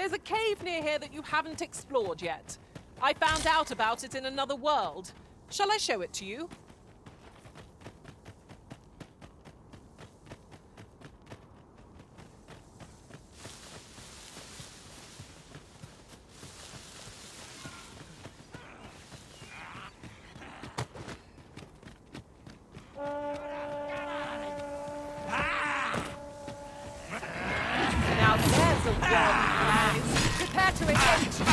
There's a cave near here that you haven't explored yet. I found out about it in another world. Shall I show it to you? Now there's a world of lies. Prepare to engage. Take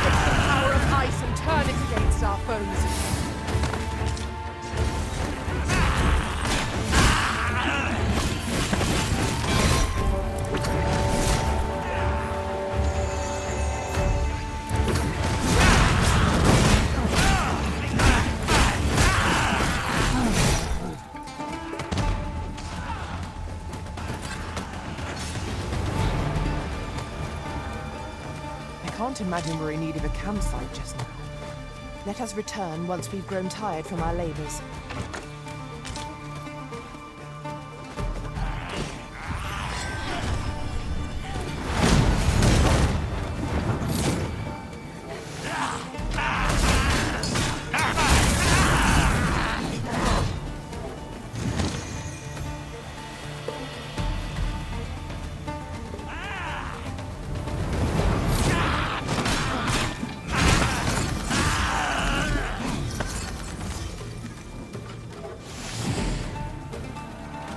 the power of ice and turn it against our foes. I can't imagine we're in need of a campsite just now. Let us return once we've grown tired from our labors.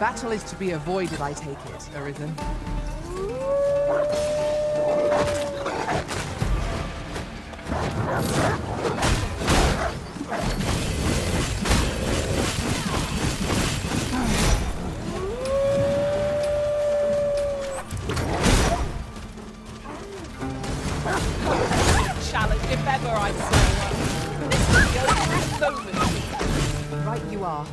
Battle is to be avoided, I take it, Arisen. Challenge if ever I saw one. This is the only moment. Right you are.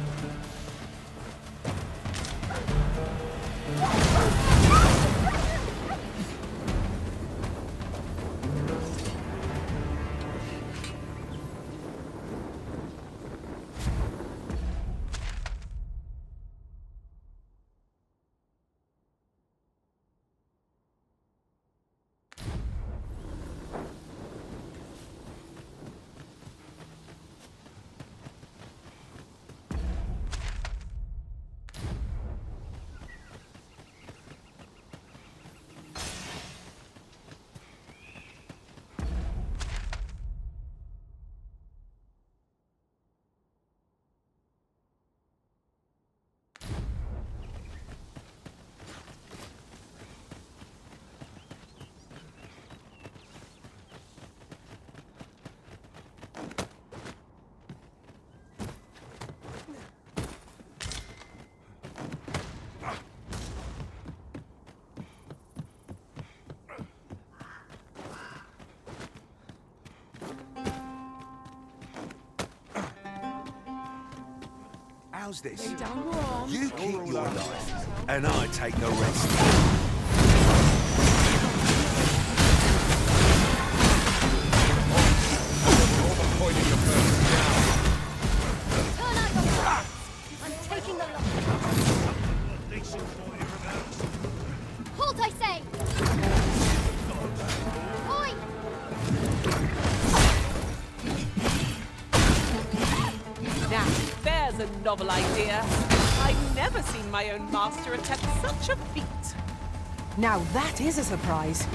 How's this? Lay down your arms. You keep your life, and I take the rest. Turn out your lights! I'm taking the lock. Halt, I say! Oi! Now, there's a novel idea. I've never seen my own master attempt such a feat. Now that is a surprise.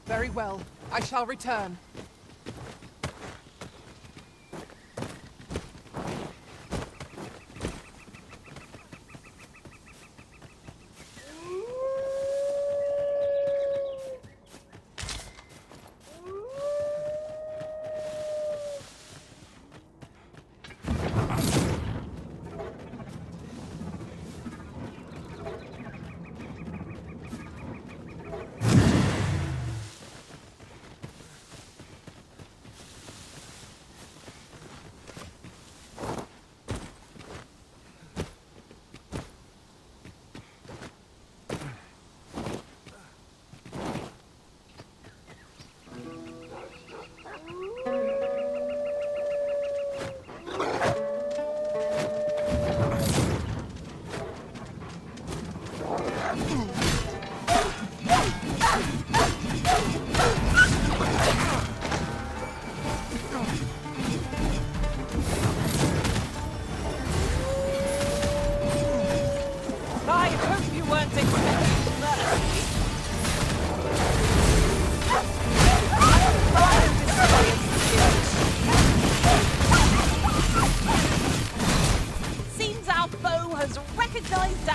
Very well. I shall return.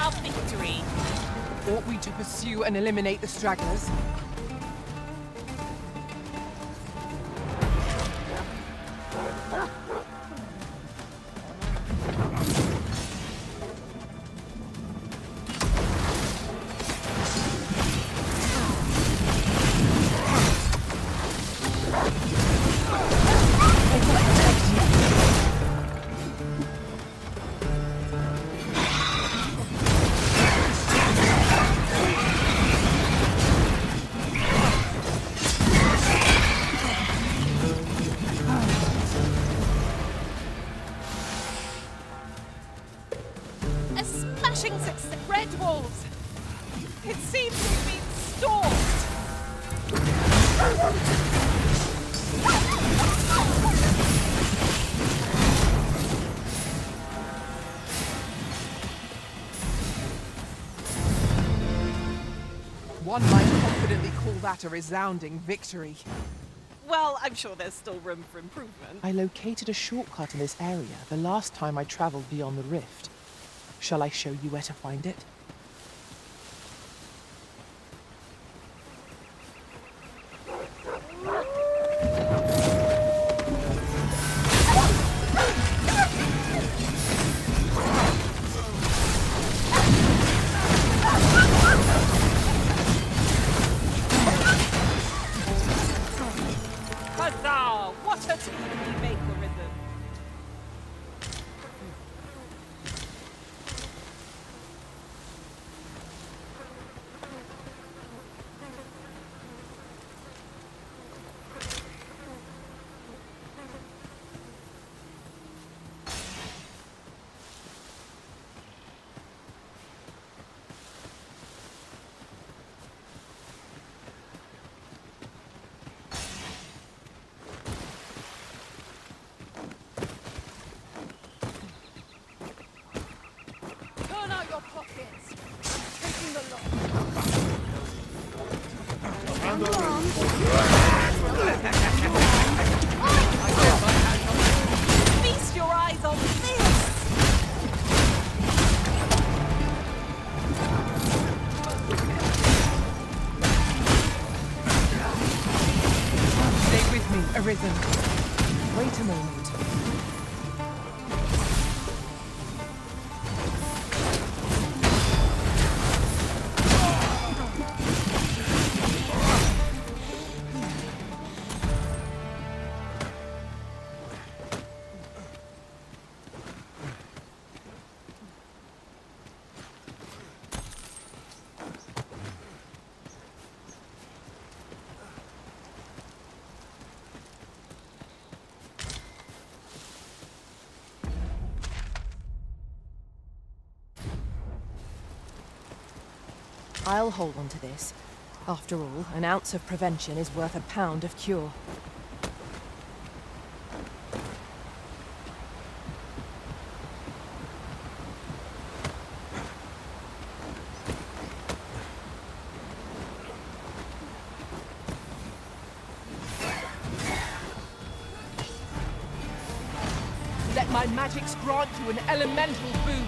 our victory. Ought we to pursue and eliminate the stragglers? A smashing success. Red Wolves! It seems we've been stalked! One might confidently call that a resounding victory. Well, I'm sure there's still room for improvement. I located a shortcut in this area the last time I traveled beyond the rift. Shall I show you where to find it? Huzzah! What a team we make, Arisen! Turn out your pockets! I'm taking the lot! Feast your eyes on this! Stay with me, Arisen. Wait a moment. I'll hold on to this. After all, an ounce of prevention is worth a pound of cure. Let my magics grant you an elemental boon.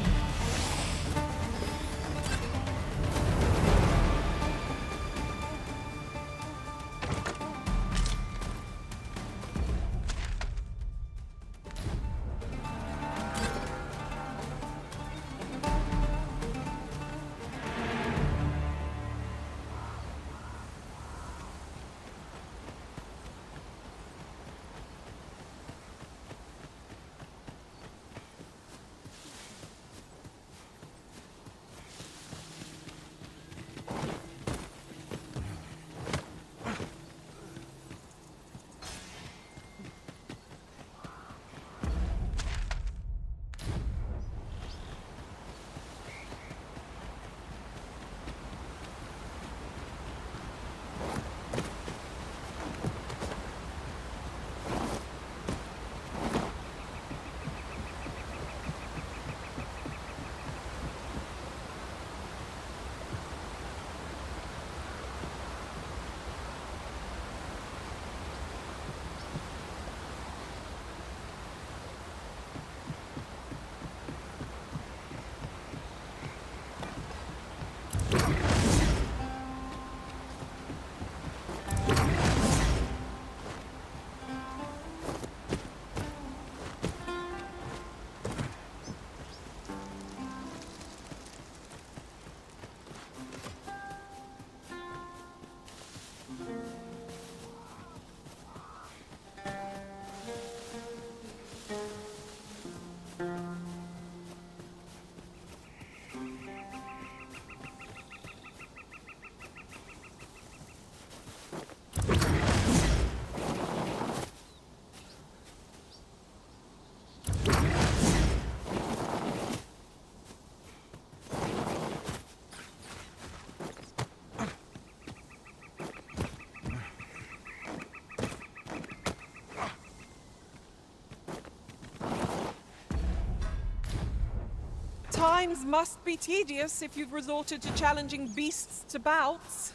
Times must be tedious if you've resorted to challenging beasts to bouts.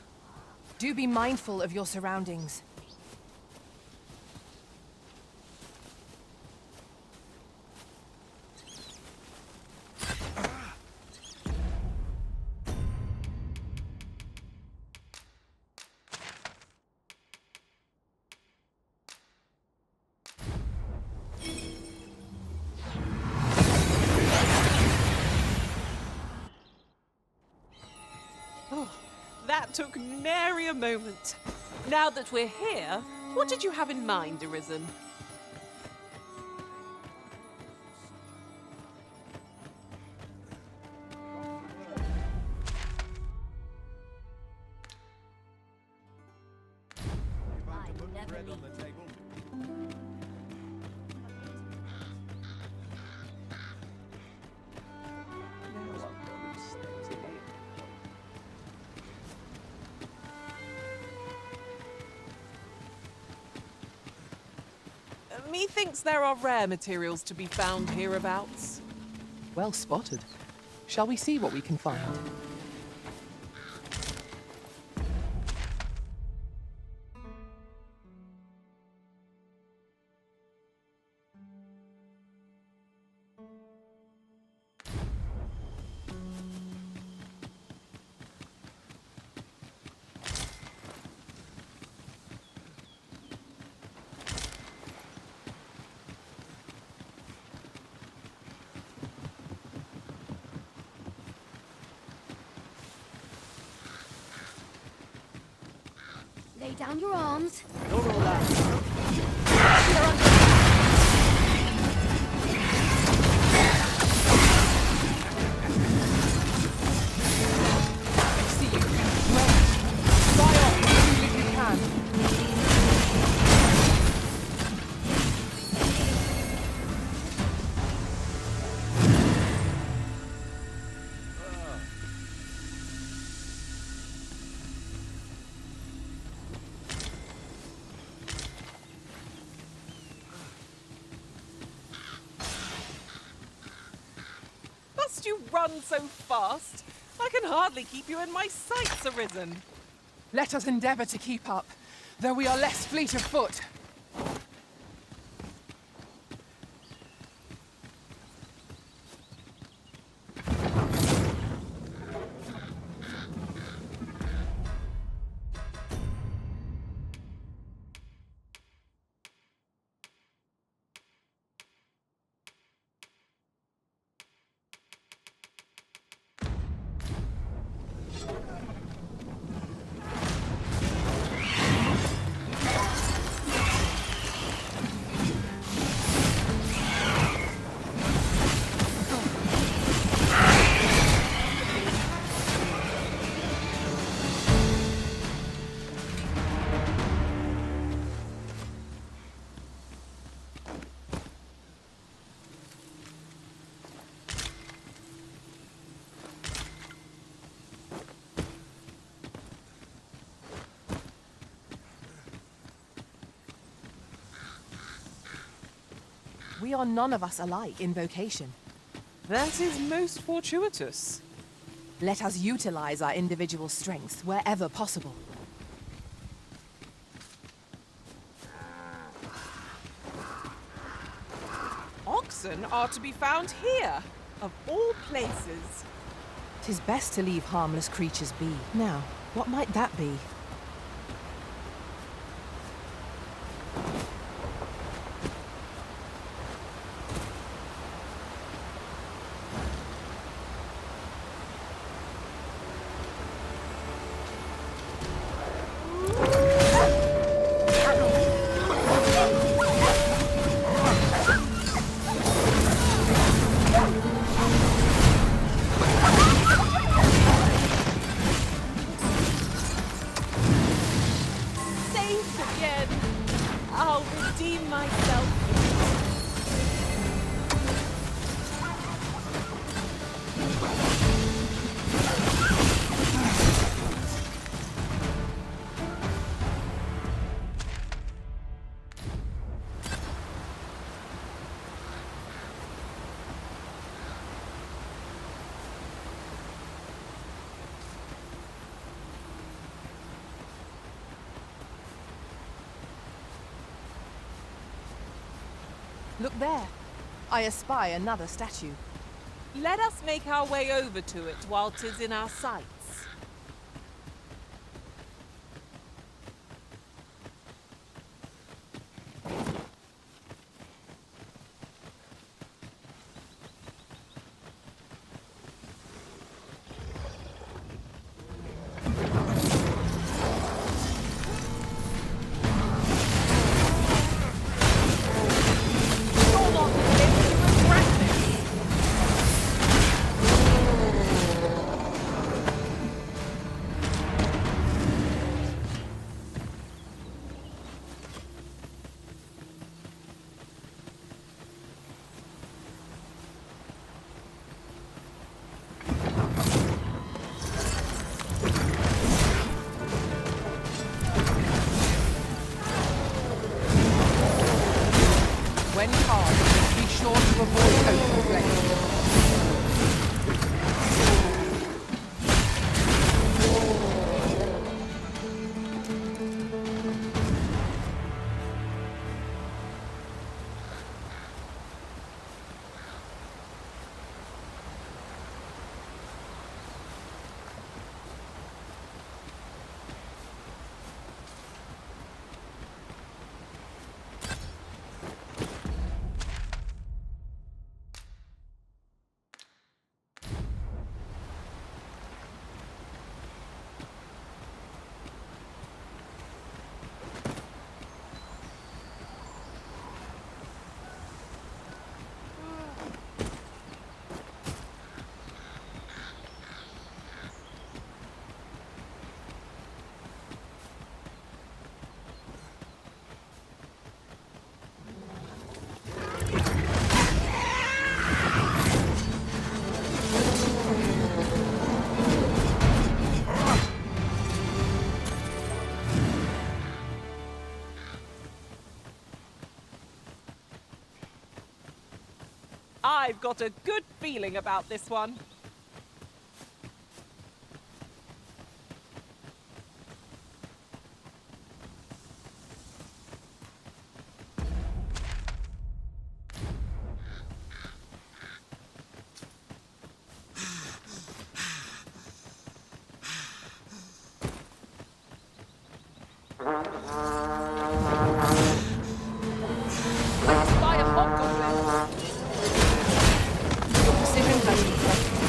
Do be mindful of your surroundings. That took nary a moment. Now that we're here, what did you have in mind, Arisen? I never leave. Methinks there are rare materials to be found hereabouts. Well spotted. Shall we see what we can find? Lay down your arms. See you. Well, fly off as soon as you can. Must you run so fast? I can hardly keep you in my sights, Arisen. Let us endeavor to keep up, though we are less fleet of foot. We are none of us alike in vocation. That is most fortuitous. Let us utilize our individual strengths wherever possible. Oxen are to be found here, of all places. 'Tis best to leave harmless creatures be. Now, what might that be? Look there. I espy another statue. Let us make our way over to it while 'tis in our sights. When carved, be sure to avoid open flame. I've got a good feeling about this one. Spy a hobgoblin. Your precision has been tested.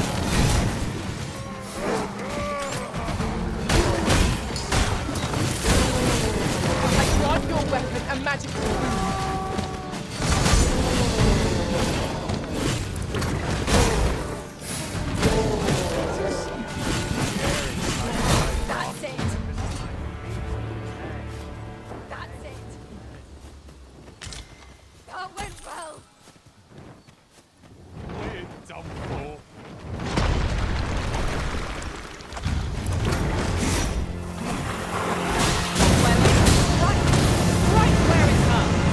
I grant your weapon a magical boon. That's it. That's it. That went well. We're done for. Right where it hurts.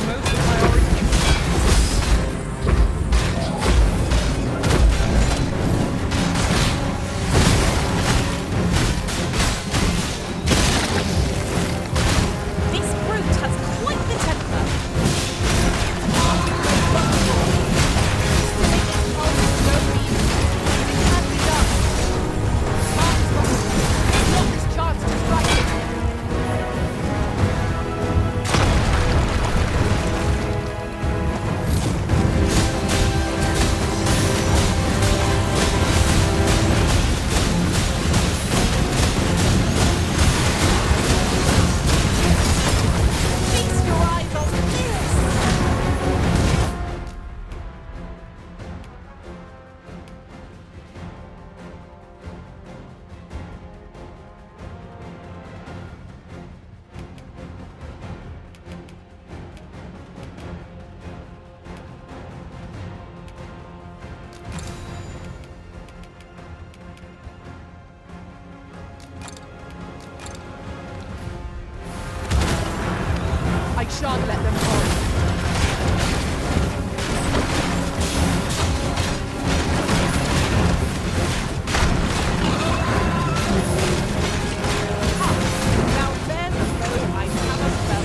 Almost priority. This brute has quite the temper. Feast your eyes on this. I shan't let them go. Now there's a blow I cannot spell.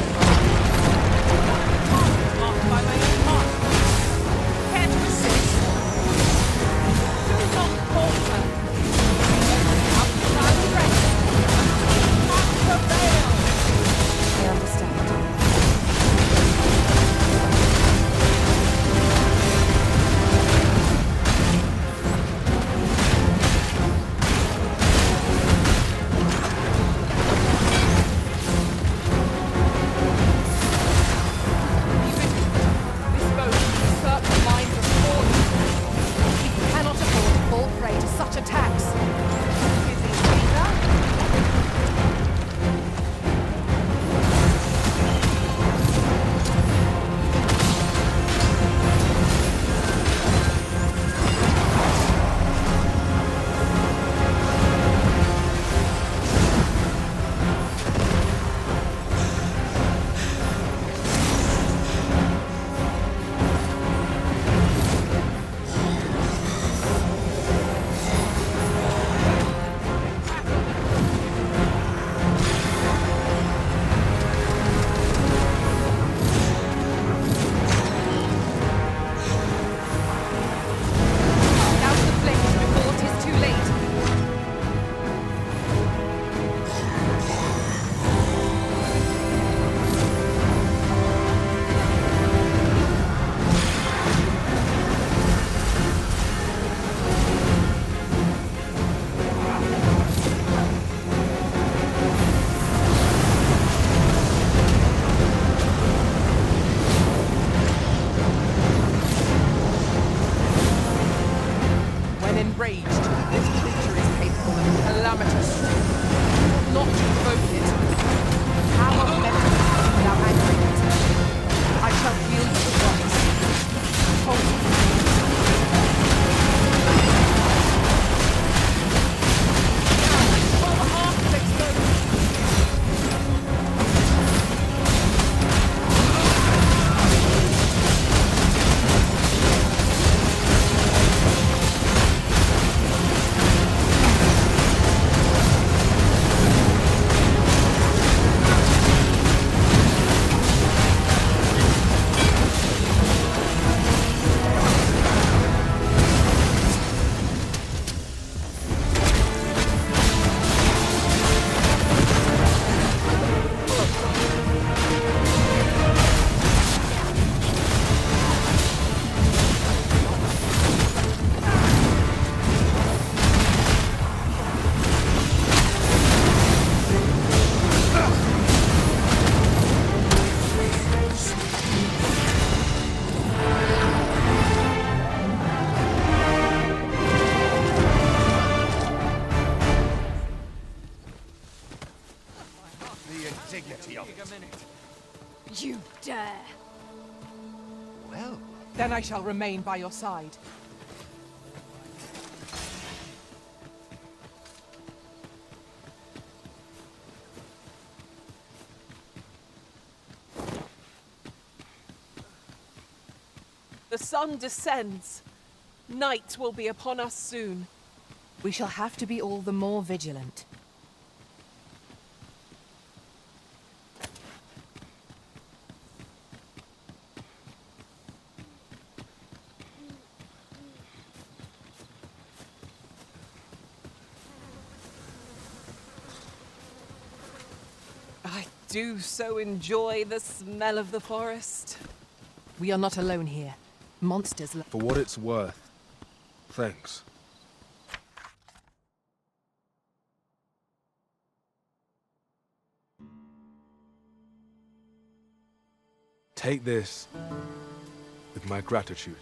Then I shall remain by your side. The sun descends. Night will be upon us soon. We shall have to be all the more vigilant. I do so enjoy the smell of the forest. We are not alone here. Monsters For what it's worth. Thanks. Take this with my gratitude.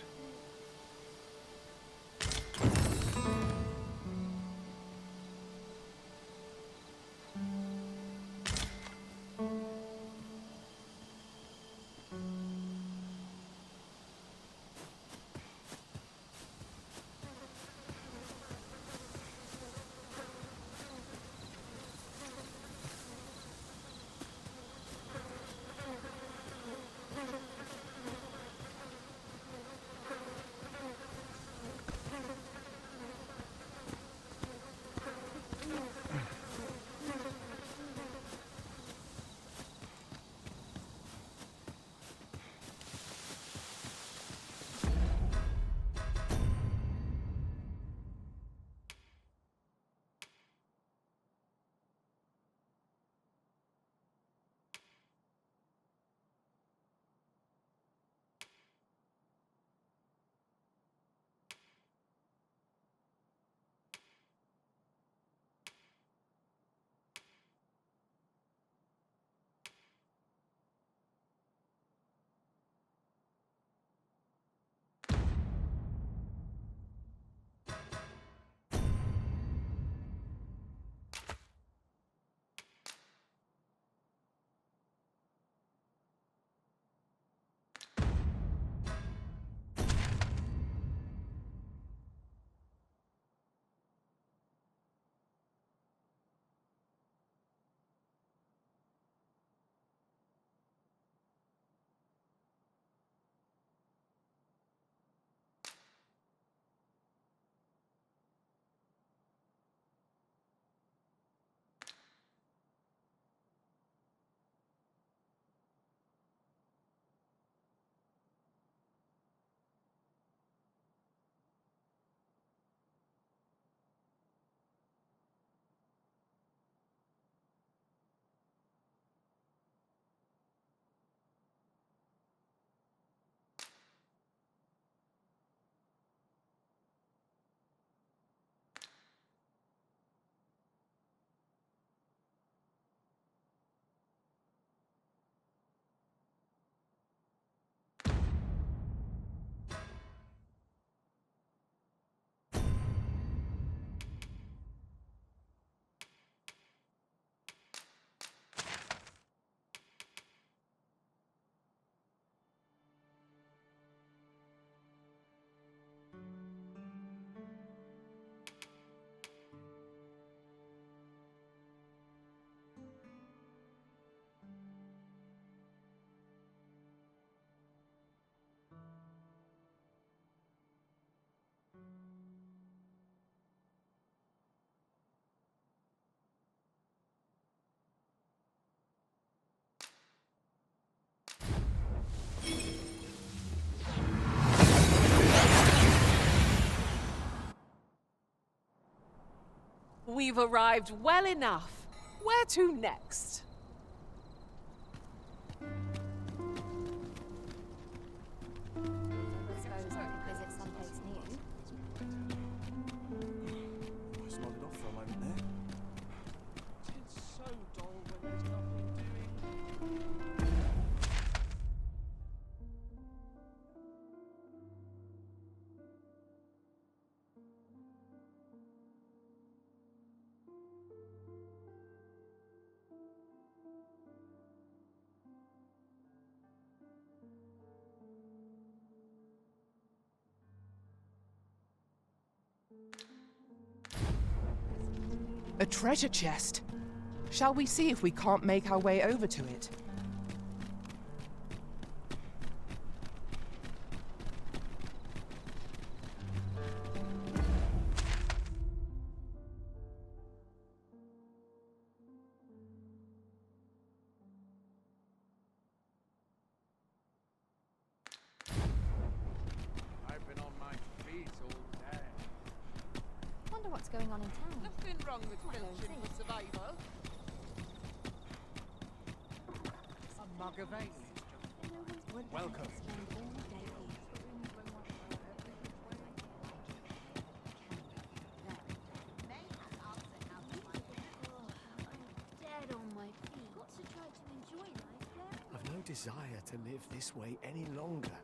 We've arrived well enough. Where to next? Suppose we could visit someplace new. I just nodded off for a moment there. It's so dull when there's nothing doing. A treasure chest. Shall we see if we can't make our way over to it? I've been on my feet all day. Wonder what's going on in town. Nothing wrong with Well, filching see. for survival. A mug of ale. No one's going to Welcome. spend all day here. I'm dead on my feet. Got to try to enjoy life, Claire. I've no desire to live this way any longer.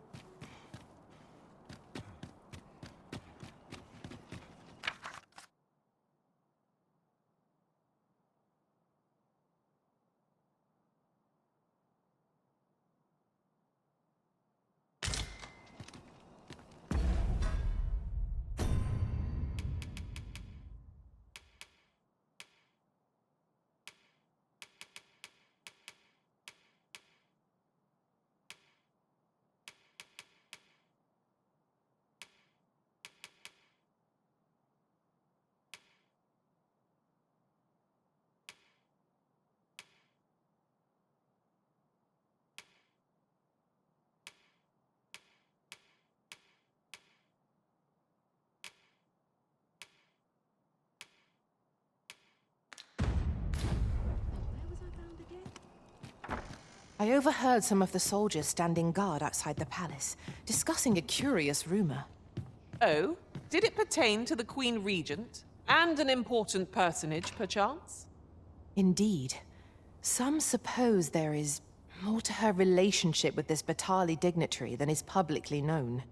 Where was I bound again? I overheard some of the soldiers standing guard outside the palace, discussing a curious rumor. Oh, did it pertain to the Queen Regent? And an important personage, perchance? Indeed. Some suppose there is more to her relationship with this Batali dignitary than is publicly known.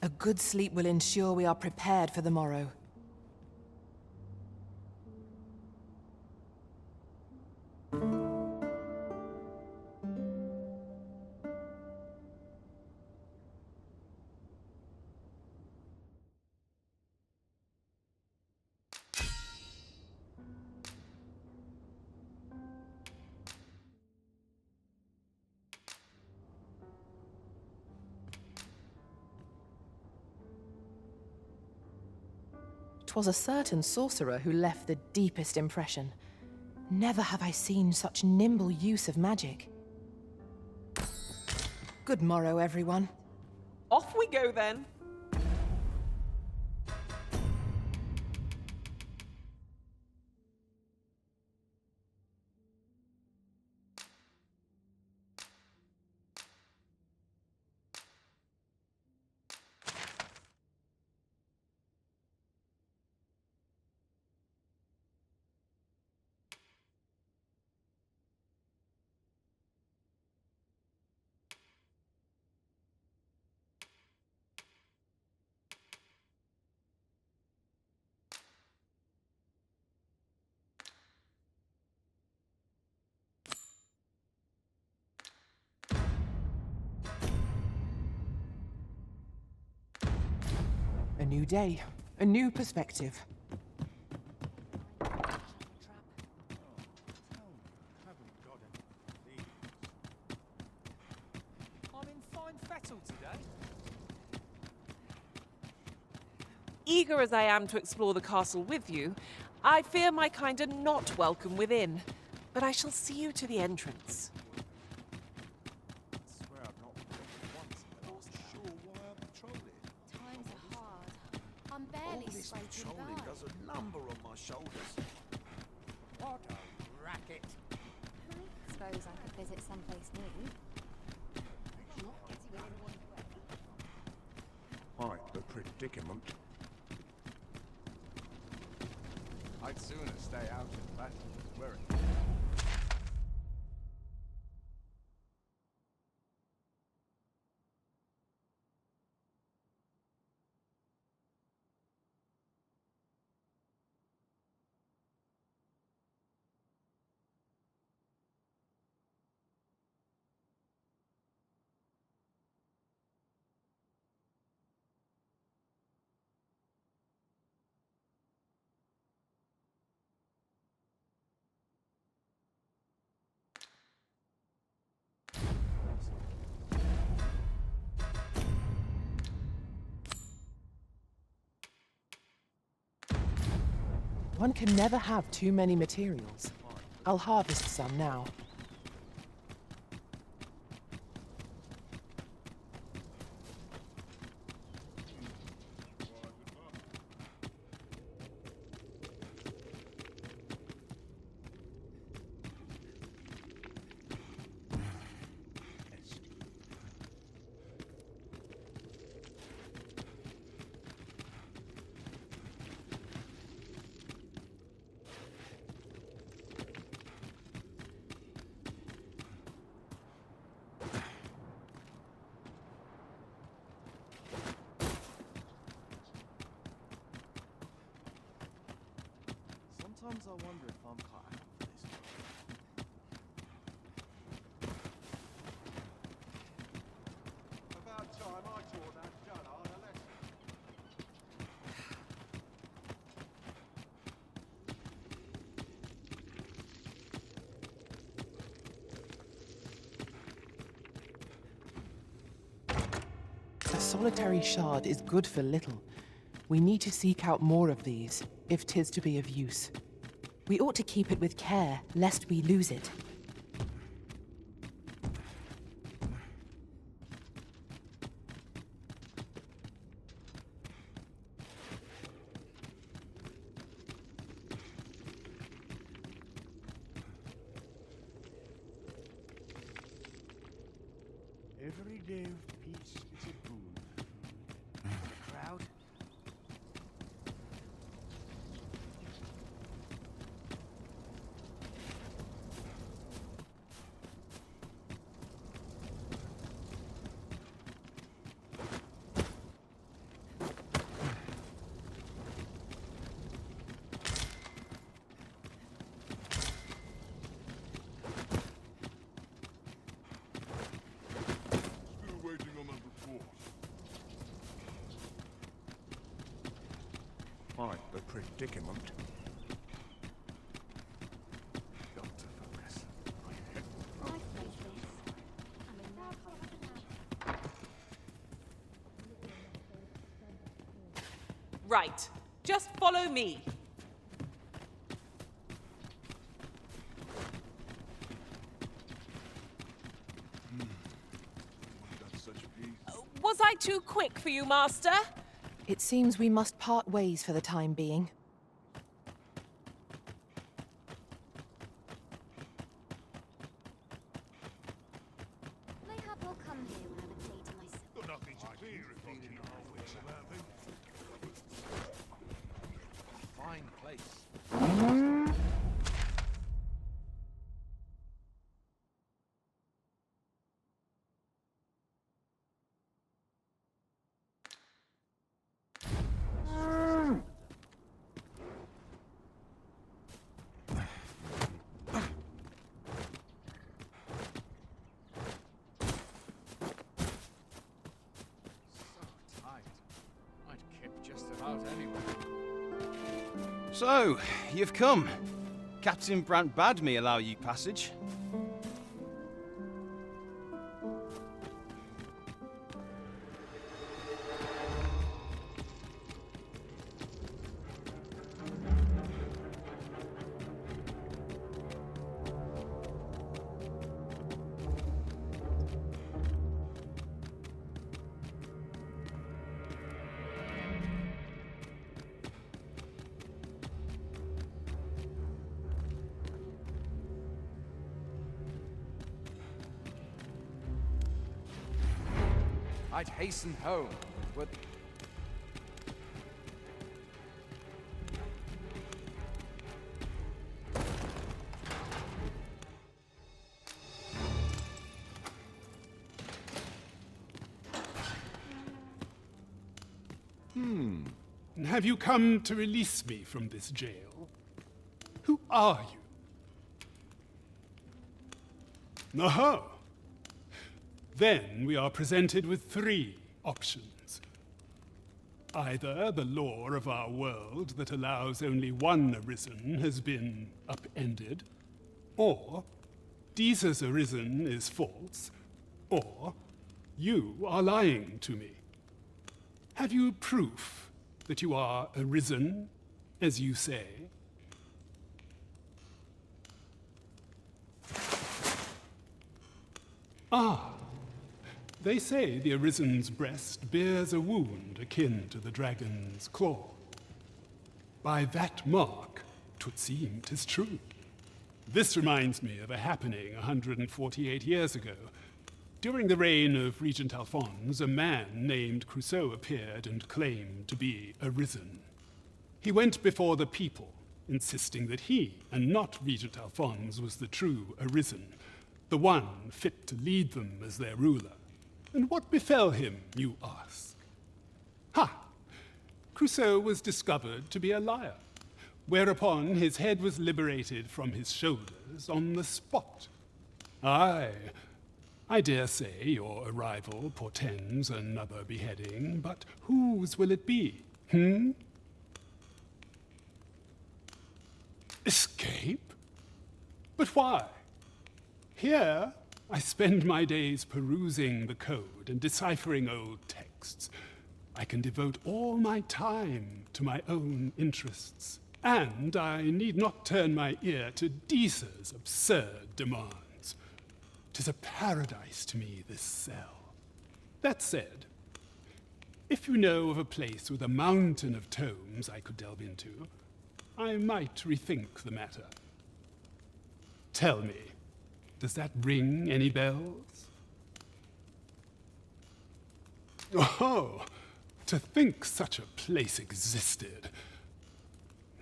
A good sleep will ensure we are prepared for the morrow. 'Twas a certain sorcerer who left the deepest impression. Never have I seen such nimble use of magic. Good morrow, everyone. Off we go then. new day, a new perspective. I'm in fine fettle today. Eager as I am to explore the castle with you, I fear my kind are not welcome within. But I shall see you to the entrance. I swear I've not been once in the last hour. Sure why I'm patrolling. Times are hard. I'm barely All this scraping patrolling by. does a number on my shoulders. What a racket. Suppose I could visit someplace new. Quite the predicament. I'd sooner stay out in battle than worry. One can never have too many materials. I'll harvest some now. Sometimes I wonder if I'm cut out for this. About time I taught that dullard a lesson. A solitary shard is good for little. We need to seek out more of these, if 'tis to be of use. We ought to keep it with care, lest we lose it. Every day of peace is a boon. The crowd? Still waiting on that report. Quite the predicament. Got to focus. My face is. I'm in no hurry. Right. Just follow me. That's such a peace. Was I too quick for you, Master? It seems we must part ways for the time being. Mayhap I'll come here when I'm a day to myself. Got nothing to fear if I keep my wits about me. Fine place. So tight. I'd kept just about anyway. So, you've come. Captain Brant bade me allow you passage. I'd hasten home, but Have you come to release me from this jail? Who are you? Aha! Then we are presented with three options. Either the law of our world that allows only one arisen has been upended, or Deeza's arisen is false, or you are lying to me. Have you proof that you are arisen, as you say? Ah, they say the Arisen's breast bears a wound akin to the dragon's claw. By that mark, 'twould seem 'tis true. This reminds me of a happening 148 years ago. During the reign of Regent Alphonse, a man named Crusoe appeared and claimed to be arisen. He went before the people, insisting that he, and not Regent Alphonse, was the true arisen, the one fit to lead them as their ruler. And what befell him, you ask? Ha! Crusoe was discovered to be a liar, whereupon his head was liberated from his shoulders on the spot. Aye, I dare say your arrival portends another beheading, but whose will it be, Escape? But why? Here, I spend my days perusing the code and deciphering old texts. I can devote all my time to my own interests, and I need not turn my ear to Deeza's absurd demands. 'Tis a paradise to me, this cell. That said, if you know of a place with a mountain of tomes I could delve into, I might rethink the matter. Tell me, does that ring any bells? Oh, to think such a place existed.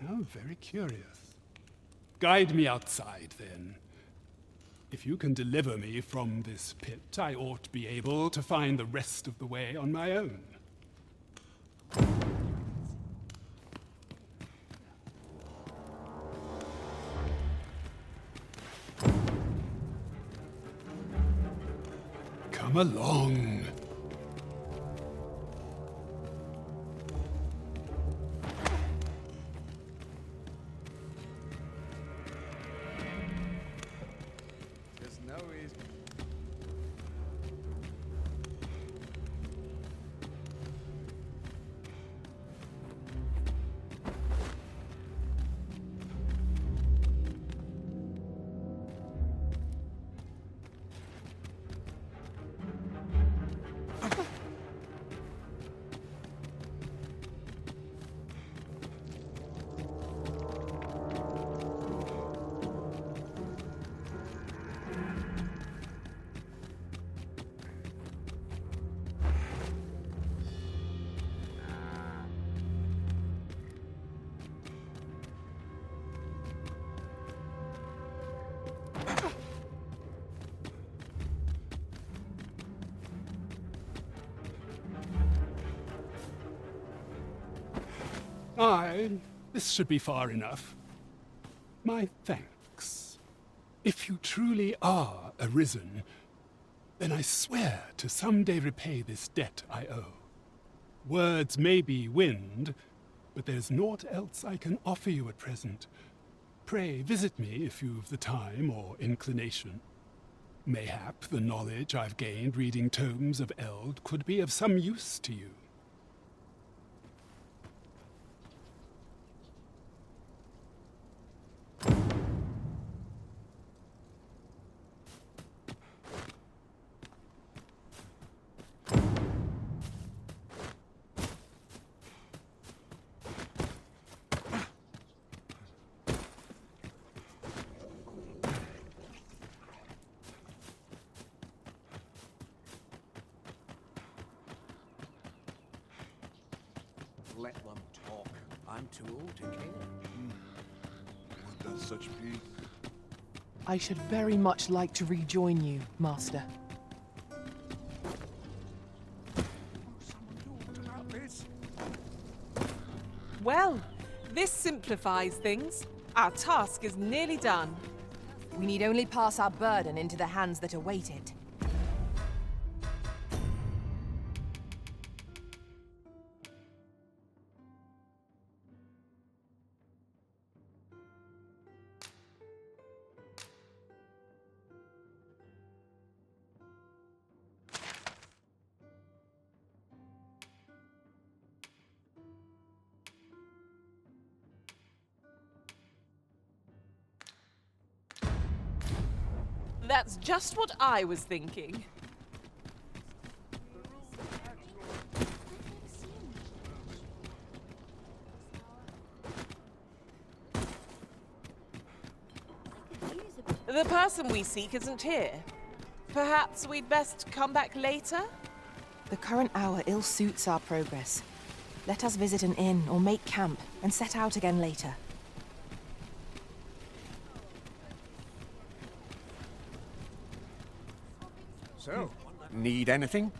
How very curious. Guide me outside, then. If you can deliver me from this pit, I ought to be able to find the rest of the way on my own. Come along. there's no easy. This should be far enough. My thanks. If you truly are arisen, then I swear to someday repay this debt I owe. Words may be wind, but there's naught else I can offer you at present. Pray visit me if you've the time or inclination. Mayhap the knowledge I've gained reading tomes of Eld could be of some use to you. Let them talk. I'm too old to care. Would that such be? I should very much like to rejoin you, Master. Someone talked about this. Well, this simplifies things. Our task is nearly done. We need only pass our burden into the hands that await it. That's just what I was thinking. The person we seek isn't here. Perhaps we'd best come back later? The current hour ill suits our progress. Let us visit an inn or make camp and set out again later. So, need anything?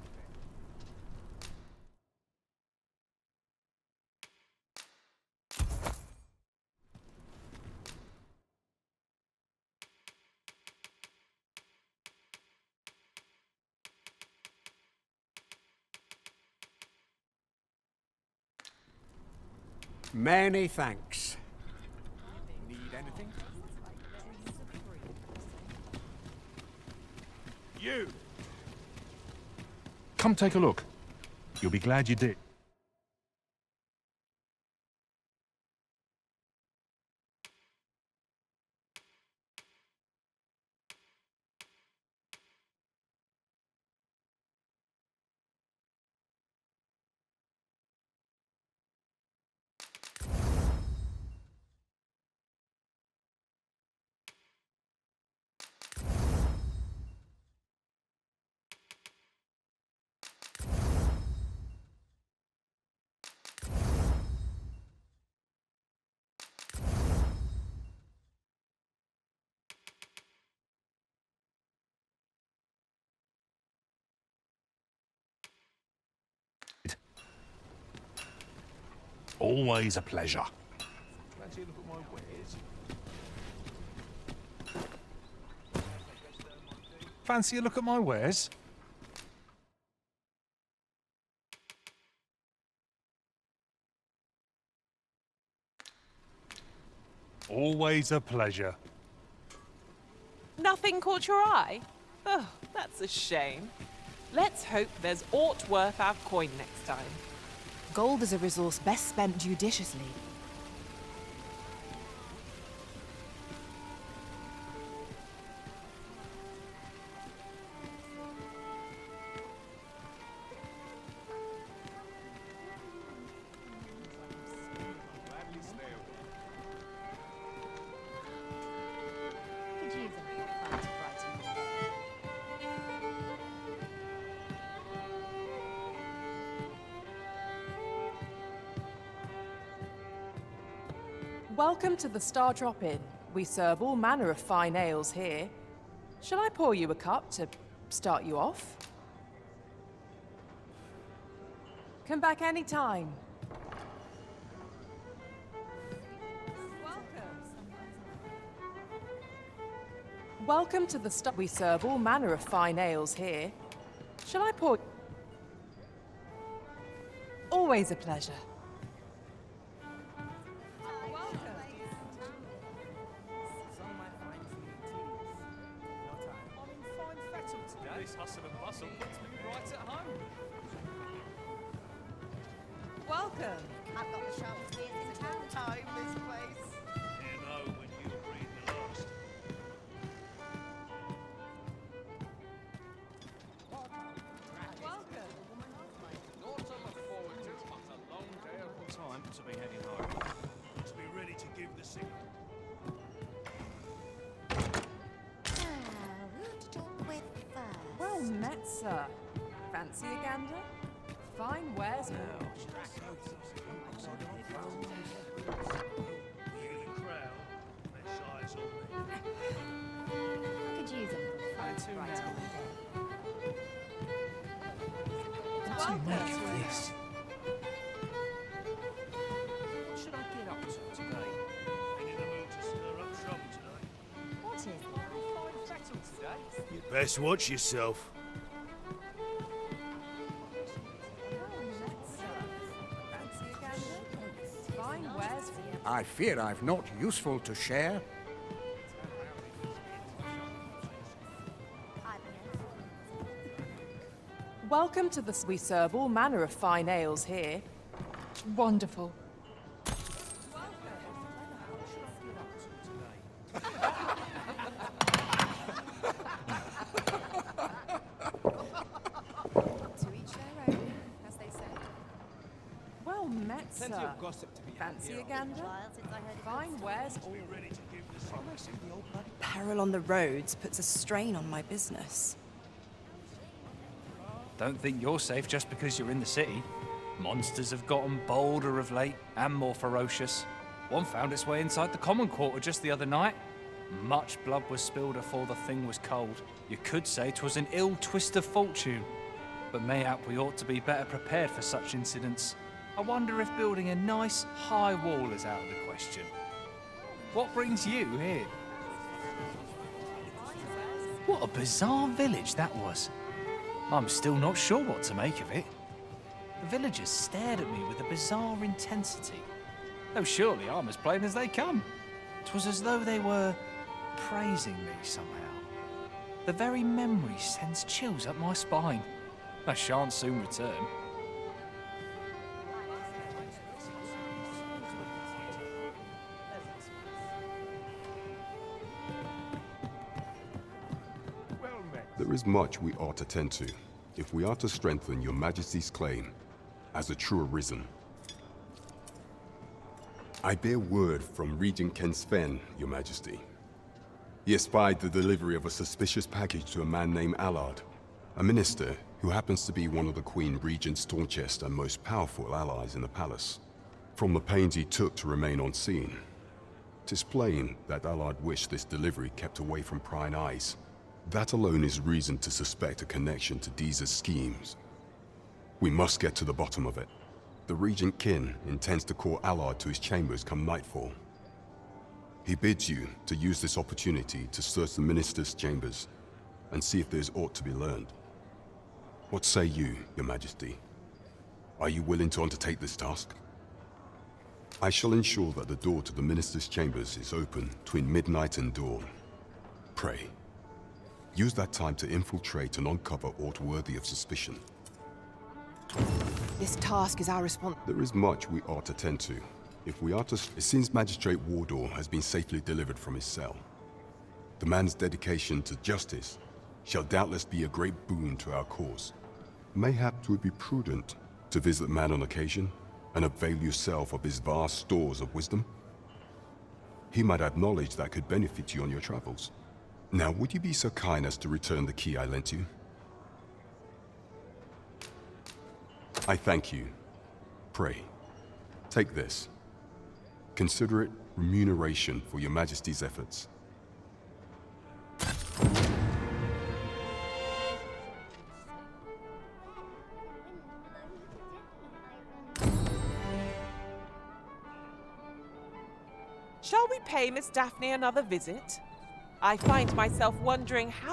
Many thanks. Need anything? You! Come take a look. You'll be glad you did. Always a pleasure. Fancy a look at my wares? Fancy a look at my wares? Always a pleasure. Nothing caught your eye? Oh, that's a shame. Let's hope there's aught worth our coin next time. Gold is a resource best spent judiciously. Could use a bit of fun to brighten my day. Welcome to the Star Drop Inn. We serve all manner of fine ales here. Shall I pour you a cup to start you off? Come back any time. Welcome to the Star. We serve all manner of fine ales here. Shall I pour? Always a pleasure. settled today. This hustle and bustle puts me right at home. Welcome. I've got the sharpest beers in town. Time, this place. You know when you read the last. Welcome. Not to look forward to, but a long day of work. Time to be heading home. To be ready to give the signal. Who to talk with first? Well met, sir. Fancy a gander? Fine wares now. Hear the crowd. Their size on me. Could use a little fun right away. This. What should I get up to today? Ain't in the mood to stir up trouble today. What is life? Settled today. You best watch yourself. Fancy a gander? Fine wares for you. I fear I've not useful to share. Welcome to the... We serve all manner of fine ales here. Wonderful. To each their own, as they say. Well met, Plenty sir. of gossip to be had Fancy here. a gander? While since I heard it Fine wares all. Ready to give the signal. Peril on the roads puts a strain on my business. Don't think you're safe just because you're in the city. Monsters have gotten bolder of late and more ferocious. One found its way inside the common quarter just the other night. Much blood was spilled afore the thing was cold. You could say 'twas an ill twist of fortune. But mayhap we ought to be better prepared for such incidents. I wonder if building a nice high wall is out of the question. What brings you here? What a bizarre village that was. I'm still not sure what to make of it. The villagers stared at me with a bizarre intensity. Though surely I'm as plain as they come. 'Twas as though they were praising me somehow. The very memory sends chills up my spine. I shan't soon return. There is much we ought to tend to, if we are to strengthen your Majesty's claim as a true arisen. I bear word from Regent Ken Sven, your Majesty. He espied the delivery of a suspicious package to a man named Allard, a minister who happens to be one of the Queen Regent's staunchest and most powerful allies in the palace. From the pains he took to remain on scene, 'tis plain that Allard wished this delivery kept away from prying eyes. That alone is reason to suspect a connection to Deeza's schemes. We must get to the bottom of it. The Regent Kin intends to call Allard to his chambers come nightfall. He bids you to use this opportunity to search the minister's chambers and see if there's aught to be learned. What say you, your Majesty? Are you willing to undertake this task? I shall ensure that the door to the minister's chambers is open between midnight and dawn. Pray, use that time to infiltrate and uncover aught worthy of suspicion. This task is our response. There is much we ought to tend to. If we are to... It seems Magistrate Wardor has been safely delivered from his cell. The man's dedication to justice shall doubtless be a great boon to our cause. Mayhap it would be prudent to visit the man on occasion and avail yourself of his vast stores of wisdom. He might have knowledge that could benefit you on your travels. Now, would you be so kind as to return the key I lent you? I thank you. Pray, take this. Consider it remuneration for your Majesty's efforts. Shall we pay Miss Daphne another visit? I find myself wondering how